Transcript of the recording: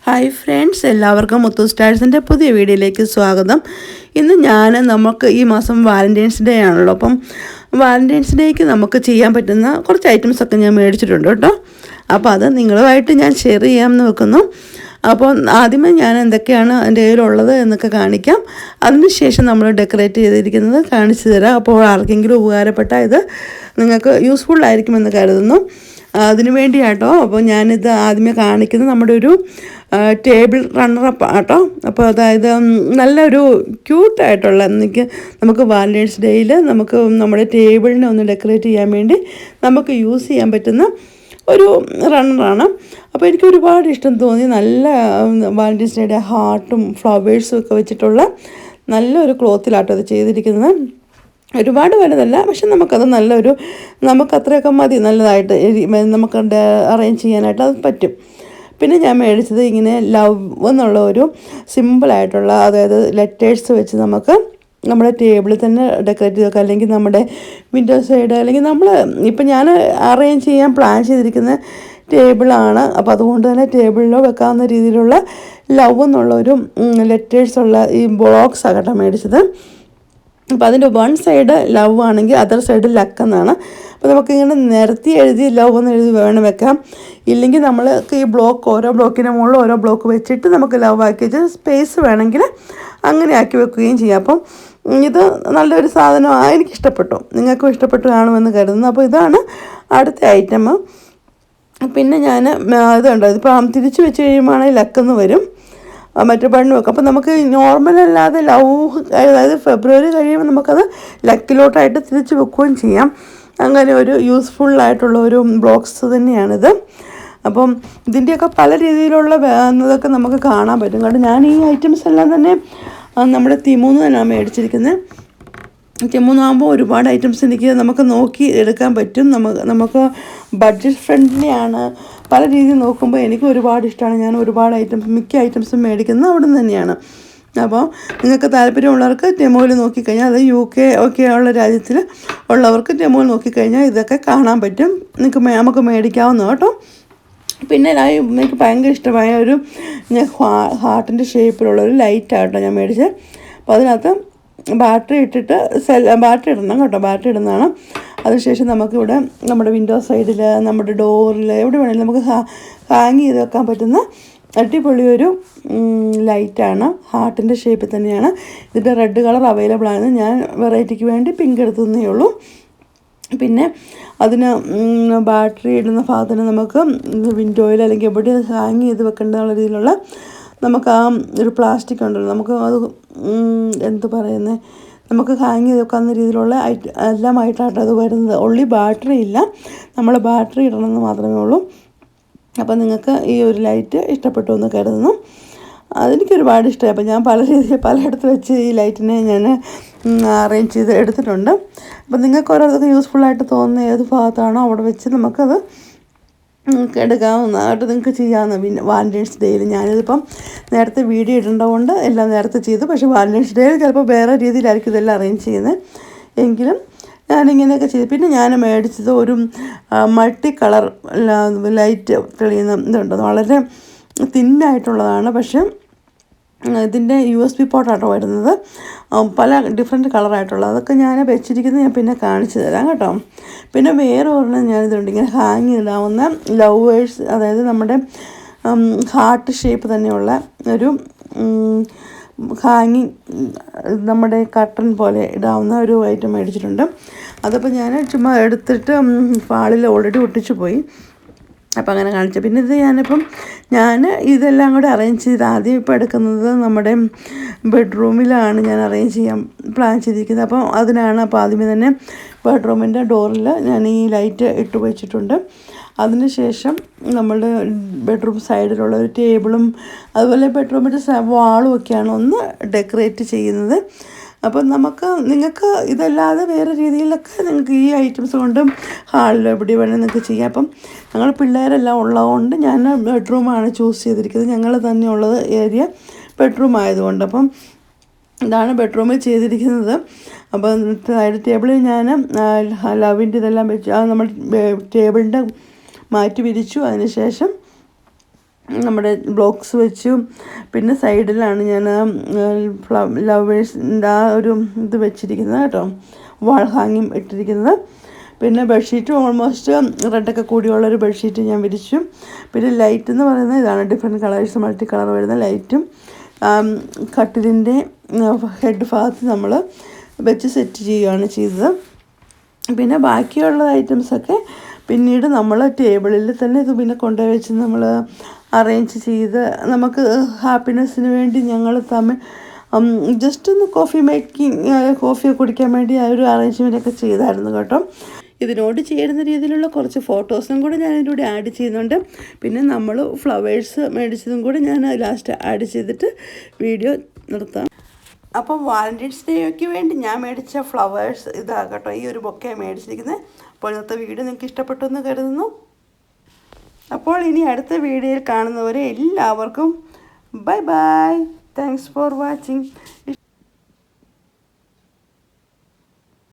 Hi friends, എല്ലാവർക്കും മുത്തു സ്റ്റാഴ്സിൻ്റെ പുതിയ വീഡിയോയിലേക്ക് സ്വാഗതം. ഇന്ന് നമുക്ക് ഈ മാസം വാലൻറ്റൈൻസ് ഡേ ആണല്ലോ. അപ്പം വാലൻറ്റൈൻസ് ഡേക്ക് നമുക്ക് ചെയ്യാൻ പറ്റുന്ന കുറച്ച് ഐറ്റംസൊക്കെ ഞാൻ മേടിച്ചിട്ടുണ്ട് കേട്ടോ. അപ്പോൾ അത് നിങ്ങളുമായിട്ട് ഞാൻ ഷെയർ ചെയ്യാമെന്ന് വെക്കുന്നു. അപ്പോൾ ആദ്യമേ ഞാൻ എന്തൊക്കെയാണ് എൻ്റെ കയ്യിലുള്ളത് എന്നൊക്കെ കാണിക്കാം. അതിനുശേഷം നമ്മൾ ഡെക്കറേറ്റ് ചെയ്തിരിക്കുന്നത് കാണിച്ചു തരാം. അപ്പോൾ ആർക്കെങ്കിലും ഉപകാരപ്പെട്ട ഇത് നിങ്ങൾക്ക് യൂസ്ഫുൾ ആയിരിക്കുമെന്ന് കരുതുന്നു. അതിനു വേണ്ടിയാട്ടോ. അപ്പോൾ ഞാനിത് ആദ്യമേ കാണിക്കുന്നത് നമ്മുടെ ഒരു ടേബിൾ റണ്ണറപ്പ് ആട്ടോ. അപ്പോൾ അതായത് നല്ലൊരു ക്യൂട്ടായിട്ടുള്ള നമുക്ക് വാലൻറ്റൈൻസ് ഡേയിൽ നമുക്ക് നമ്മുടെ ടേബിളിനെ ഒന്ന് ഡെക്കറേറ്റ് ചെയ്യാൻ വേണ്ടി നമുക്ക് യൂസ് ചെയ്യാൻ പറ്റുന്ന ഒരു റണ്ണറാണ്. അപ്പോൾ എനിക്ക് ഒരുപാട് ഇഷ്ടം തോന്നി. നല്ല വാലൻറ്റൈൻസ് ഡേയുടെ ഹാർട്ടും ഫ്ലവേഴ്സും ഒക്കെ വെച്ചിട്ടുള്ള നല്ലൊരു ക്ലോത്തിലാട്ടോ അത് ചെയ്തിരിക്കുന്നത്. ഒരുപാട് വലുതല്ല, പക്ഷെ നമുക്ക് അത്രയൊക്കെ മതി, നല്ലതായിട്ട് നമുക്ക് അറേഞ്ച് ചെയ്യാനായിട്ട് അത് പറ്റും. പിന്നെ ഞാൻ മേടിച്ചത് ഇങ്ങനെ ലവ് എന്നുള്ള ഒരു സിമ്പിളായിട്ടുള്ള, അതായത് ലെറ്റേഴ്സ് വെച്ച് നമുക്ക് നമ്മുടെ ടേബിളിൽ തന്നെ ഡെക്കറേറ്റ് ചെയ്ത് വെക്കാം. അല്ലെങ്കിൽ നമ്മുടെ വിൻഡോ സൈഡ്, അല്ലെങ്കിൽ ഇപ്പം ഞാൻ അറേഞ്ച് ചെയ്യാൻ പ്ലാൻ ചെയ്തിരിക്കുന്ന ടേബിളാണ്. അപ്പോൾ അതുകൊണ്ട് തന്നെ ടേബിളിലോ വെക്കാവുന്ന രീതിയിലുള്ള ലവ് എന്നുള്ള ഒരു ലെറ്റേഴ്സുള്ള ഈ ബോക്സ് ആകട്ടെ മേടിച്ചത്. അപ്പോൾ അതിൻ്റെ വൺ സൈഡ് ലവ് ആണെങ്കിൽ അതർ സൈഡ് ലക്ക് എന്നാണ്. അപ്പോൾ നമുക്കിങ്ങനെ നിരത്തി എഴുതി ലവ് എന്ന് എഴുതി വേണം വെക്കാം. ഇല്ലെങ്കിൽ നമ്മൾക്ക് ഈ ഓരോ ബ്ലോക്കിൻ്റെ മുകളിൽ ഓരോ ബ്ലോക്ക് വെച്ചിട്ട് നമുക്ക് ലവ് ആക്കി വെച്ച് സ്പേസ് വേണമെങ്കിൽ അങ്ങനെ ആക്കി വെക്കുകയും ചെയ്യാം. അപ്പം ഇത് നല്ലൊരു സാധനമാണ്, എനിക്കിഷ്ടപ്പെട്ടു, നിങ്ങൾക്കും ഇഷ്ടപ്പെട്ട് കാണുമെന്ന് കരുതുന്നു. അപ്പോൾ ഇതാണ് അടുത്ത ഐറ്റം. പിന്നെ ഞാൻ ഇതുണ്ടോ, ഇതിപ്പോൾ തിരിച്ച് വെച്ച് കഴിയുമ്പോഴാണെങ്കിൽ ലക്കെന്ന് വരും, മറ്റു ബണ്ണ് വെക്കും. അപ്പോൾ നമുക്ക് നോർമലല്ലാതെ അതായത് ഫെബ്രുവരി കഴിയുമ്പോൾ നമുക്കത് ലക്കിലോട്ടായിട്ട് തിരിച്ച് വെക്കുകയും ചെയ്യാം. അങ്ങനെ ഒരു യൂസ്ഫുള്ളായിട്ടുള്ള ഒരു ബ്ലോക്സ് തന്നെയാണിത്. അപ്പം ഇതിൻ്റെയൊക്കെ പല രീതിയിലുള്ള ഇതൊക്കെ നമുക്ക് കാണാൻ പറ്റും. കാരണം ഞാൻ ഈ ഐറ്റംസ് എല്ലാം തന്നെ നമ്മുടെ തിമൂന്ന് തന്നെയാണ് മേടിച്ചിരിക്കുന്നത്. തിമൂന്നാകുമ്പോൾ ഒരുപാട് ഐറ്റംസ് നമുക്ക് നോക്കി എടുക്കാൻ പറ്റും. നമുക്ക് ബഡ്ജറ്റ് ഫ്രണ്ട്ലി ആണ്. പല രീതിയിൽ നോക്കുമ്പോൾ എനിക്ക് ഒരുപാട് ഇഷ്ടമാണ്. ഞാൻ ഒരുപാട് മിക്ക ഐറ്റംസും മേടിക്കുന്നത് അവിടെ നിന്ന് തന്നെയാണ്. അപ്പോൾ നിങ്ങൾക്ക് താല്പര്യമുള്ളവർക്ക് ടെമോയിൽ നോക്കിക്കഴിഞ്ഞാൽ, അത് UK ഒക്കെ ഉള്ള രാജ്യത്തിൽ ഉള്ളവർക്ക് ടെമോയിൽ നോക്കിക്കഴിഞ്ഞാൽ ഇതൊക്കെ കാണാൻ പറ്റും. നമുക്ക് മേടിക്കാവുന്ന കേട്ടോ. പിന്നെ എനിക്ക് ഭയങ്കര ഇഷ്ടമായ ഒരു ഹാർട്ടിൻ്റെ ഷേപ്പിലുള്ള ഒരു ലൈറ്റാട്ടോ ഞാൻ മേടിച്ചത്. അപ്പോൾ അതിനകത്ത് ബാറ്ററി ഇടണം കേട്ടോ, ബാറ്ററി ഇടുന്നതാണ്. അതിനുശേഷം നമുക്കിവിടെ നമ്മുടെ വിൻഡോ സൈഡിൽ, നമ്മുടെ ഡോറിൽ, എവിടെ വേണമെങ്കിലും നമുക്ക് ഹാങ് ചെയ്ത് വെക്കാൻ പറ്റുന്ന അടിപൊളി ഒരു ലൈറ്റാണ്. ഹാർട്ടിൻ്റെ ഷേപ്പിൽ തന്നെയാണ്. ഇതിൻ്റെ റെഡ് കളർ അവൈലബിൾ ആണ്. ഞാൻ വെറൈറ്റിക്ക് വേണ്ടി പിങ്ക് എടുത്തതേ ഉള്ളൂ. പിന്നെ അതിന് ബാറ്ററി ഇടുന്ന ഭാഗത്തിന് നമുക്ക് വിൻഡോയിൽ അല്ലെങ്കിൽ എവിടെ ഹാങ് ചെയ്ത് വെക്കേണ്ട രീതിയിലുള്ള നമുക്ക് ആ ഒരു പ്ലാസ്റ്റിക് ഉണ്ടല്ലോ, നമുക്ക് അത് നമുക്ക് ഹാങ് ചെയ്ത് വെക്കാവുന്ന രീതിയിലുള്ള എല്ലാമായിട്ടാണ് അത് വരുന്നത്. ഒള്ളി ബാറ്ററി ഇല്ല, നമ്മൾ ബാറ്ററി ഇടണമെന്ന് മാത്രമേ ഉള്ളൂ. അപ്പോൾ നിങ്ങൾക്ക് ഈ ഒരു ലൈറ്റ് ഇഷ്ടപ്പെട്ടു എന്ന് കരുതുന്നു. അതെനിക്കൊരുപാട് ഇഷ്ടമായി. അപ്പോൾ ഞാൻ പലയിടത്ത് വെച്ച് ഈ ലൈറ്റിനെ ഞാൻ അറേഞ്ച് ചെയ്ത് എടുത്തിട്ടുണ്ട്. അപ്പോൾ നിങ്ങൾക്ക് ഓരോരുത്തർക്ക് യൂസ്ഫുള്ളായിട്ട് തോന്നുന്ന ഏത് ഭാഗത്താണോ അവിടെ വെച്ച് നമുക്കത് എടുക്കാവുന്നതായിട്ട് നിങ്ങൾക്ക് ചെയ്യാവുന്ന. വാലൻറ്റൈൻസ് ഡേയിൽ ഞാനിതിപ്പം നേരത്തെ വീഡിയോ ഇടേണ്ടതുകൊണ്ട് എല്ലാം നേരത്തെ ചെയ്തു. പക്ഷേ വാലൻറ്റൈൻസ് ഡേയിൽ ചിലപ്പോൾ വേറെ രീതിയിലായിരിക്കും ഇതെല്ലാം അറേഞ്ച് ചെയ്യുന്നത്. എങ്കിലും ഞാനിങ്ങനെയൊക്കെ ചെയ്തു. പിന്നെ ഞാൻ മേടിച്ചത് ഒരു മൾട്ടി കളർ ലൈറ്റ് തെളിയുന്ന ഇതുണ്ട്. വളരെ തിന്നായിട്ടുള്ളതാണ്. പക്ഷേ ഇതിൻ്റെ USB പോർട്ടാട്ടോ വരുന്നത്, പല ഡിഫറെൻറ്റ് കളറായിട്ടുള്ളത്. അതൊക്കെ ഞാൻ വെച്ചിരിക്കുന്നത് ഞാൻ പിന്നെ കാണിച്ചു തരാം കേട്ടോ. പിന്നെ വേറെ ഒരെണ്ണം ഞാനിതുണ്ട്, ഇങ്ങനെ ഹാങ് ചെയ്തിടാവുന്ന ലവേഴ്സ്, അതായത് നമ്മുടെ ഹാർട്ട് ഷേപ്പ് തന്നെയുള്ള ഒരു ഹാങ്ങിങ്, നമ്മുടെ കർട്ടൻ പോലെ ഇടാവുന്ന ഒരു ഐറ്റം മേടിച്ചിട്ടുണ്ട്. അതപ്പോൾ ഞാൻ ചുമ്മാ എടുത്തിട്ട് ഫാളിൽ ഓൾറെഡി ഒട്ടിച്ചു പോയി. അപ്പോൾ അങ്ങനെ കാണിച്ചു. പിന്നെ ഞാൻ ഇതെല്ലാം കൂടെ അറേഞ്ച് ചെയ്ത് ആദ്യം ഇപ്പോൾ എടുക്കുന്നത് നമ്മുടെ ബെഡ്റൂമിലാണ് ഞാൻ അറേഞ്ച് ചെയ്യാൻ പ്ലാൻ ചെയ്തിരിക്കുന്നത്. അപ്പോൾ അപ്പോൾ ആദ്യമേ തന്നെ ബെഡ്റൂമിൻ്റെ ഡോറിൽ ഞാൻ ഈ ലൈറ്റ് ഇട്ട് വെച്ചിട്ടുണ്ട്. അതിനുശേഷം നമ്മളുടെ ബെഡ്റൂം സൈഡിലുള്ള ഒരു ടേബിളും അതുപോലെ ബെഡ്റൂമിൻ്റെ വാളും ഒക്കെയാണ് ഒന്ന് ഡെക്കറേറ്റ് ചെയ്യുന്നത്. അപ്പം നിങ്ങൾക്ക് ഇതല്ലാതെ വേറെ രീതിയിലൊക്കെ നിങ്ങൾക്ക് ഈ ഐറ്റംസ് കൊണ്ടും ഹാളിൽ എവിടെ വേണമെങ്കിൽ നിങ്ങൾക്ക് ചെയ്യാം. അപ്പം ഞങ്ങൾ പിള്ളേരെല്ലാം ഉള്ളതുകൊണ്ട് ഞാൻ ബെഡ്റൂമാണ് ചൂസ് ചെയ്തിരിക്കുന്നത്. ഞങ്ങൾ തന്നെ ഉള്ളത് ഏരിയ ബെഡ്റൂം ആയതുകൊണ്ട്. അപ്പം ഇതാണ് ബെഡ്റൂമിൽ ചെയ്തിരിക്കുന്നത്. അപ്പോൾ സൈഡ് ടേബിളിൽ ഞാൻ ലവിൻ്റെ ഇതെല്ലാം വെച്ച് നമ്മൾ ടേബിളിൻ്റെ മാറ്റി വിരിച്ചു. അതിനുശേഷം നമ്മുടെ ബ്ലോക്സ് വെച്ചു. പിന്നെ സൈഡിലാണ് ഞാൻ ലവേഴ്സിൻ്റെ ആ ഒരു ഇത് വെച്ചിരിക്കുന്നത് കേട്ടോ, വാൾ ഹാങ്ങിങ് ഇട്ടിരിക്കുന്നത്. പിന്നെ ബെഡ്ഷീറ്റ് ഓൾമോസ്റ്റ് റെഡൊക്കെ കൂടിയുള്ളൊരു ബെഡ്ഷീറ്റ് ഞാൻ വിരിച്ചു. പിന്നെ ലൈറ്റ് എന്ന് പറയുന്നത് ഇതാണ്, ഡിഫറെൻറ്റ് കളേഴ്സ്, മൾട്ടി കളർ വരുന്ന ലൈറ്റും കട്ടിലിൻ്റെ ഹെഡ് ഭാഗത്ത് നമ്മൾ വെച്ച് സെറ്റ് ചെയ്യുകയാണ് ചെയ്തത്. പിന്നെ ബാക്കിയുള്ള ഐറ്റംസൊക്കെ പിന്നീട് നമ്മൾ ടേബിളിൽ തന്നെ ഇത് പിന്നെ കൊണ്ടുപോയി വെച്ച് നമ്മൾ അറേഞ്ച് ചെയ്ത് നമുക്ക് ഹാപ്പിനെസ്സിന് വേണ്ടി ഞങ്ങൾ തമ്മിൽ ജസ്റ്റ് ഒന്ന് കോഫി കുടിക്കാൻ വേണ്ടി ആ ഒരു അറേഞ്ച്മെൻറ്റൊക്കെ ചെയ്തായിരുന്നു കേട്ടോ. ഇതിനോട് ചേരുന്ന രീതിയിലുള്ള കുറച്ച് ഫോട്ടോസും കൂടെ ഞാൻ ഇതിലൂടെ ആഡ് ചെയ്യുന്നുണ്ട്. പിന്നെ നമ്മൾ ഫ്ലവേഴ്സ് മേടിച്ചതും കൂടെ ഞാൻ ലാസ്റ്റ് ആഡ് ചെയ്തിട്ട് വീഡിയോ നിർത്താം. അപ്പോൾ വാലൻറ്റൈൻസ് ഡേയ്ക്ക് വേണ്ടി ഞാൻ മേടിച്ച ഫ്ലവേഴ്സ് ഇതാകട്ടോ, ഈ ഒരു ബൊക്കെ മേടിച്ചിരിക്കുന്നത്. അപ്പോൾ ഇന്നത്തെ വീഡിയോ നിങ്ങൾക്ക് ഇഷ്ടപ്പെട്ടു എന്ന് കരുതുന്നു. അപ്പോൾ ഇനി അടുത്ത വീഡിയോയിൽ കാണുന്നവരെ എല്ലാവർക്കും bye bye. Thanks for watching.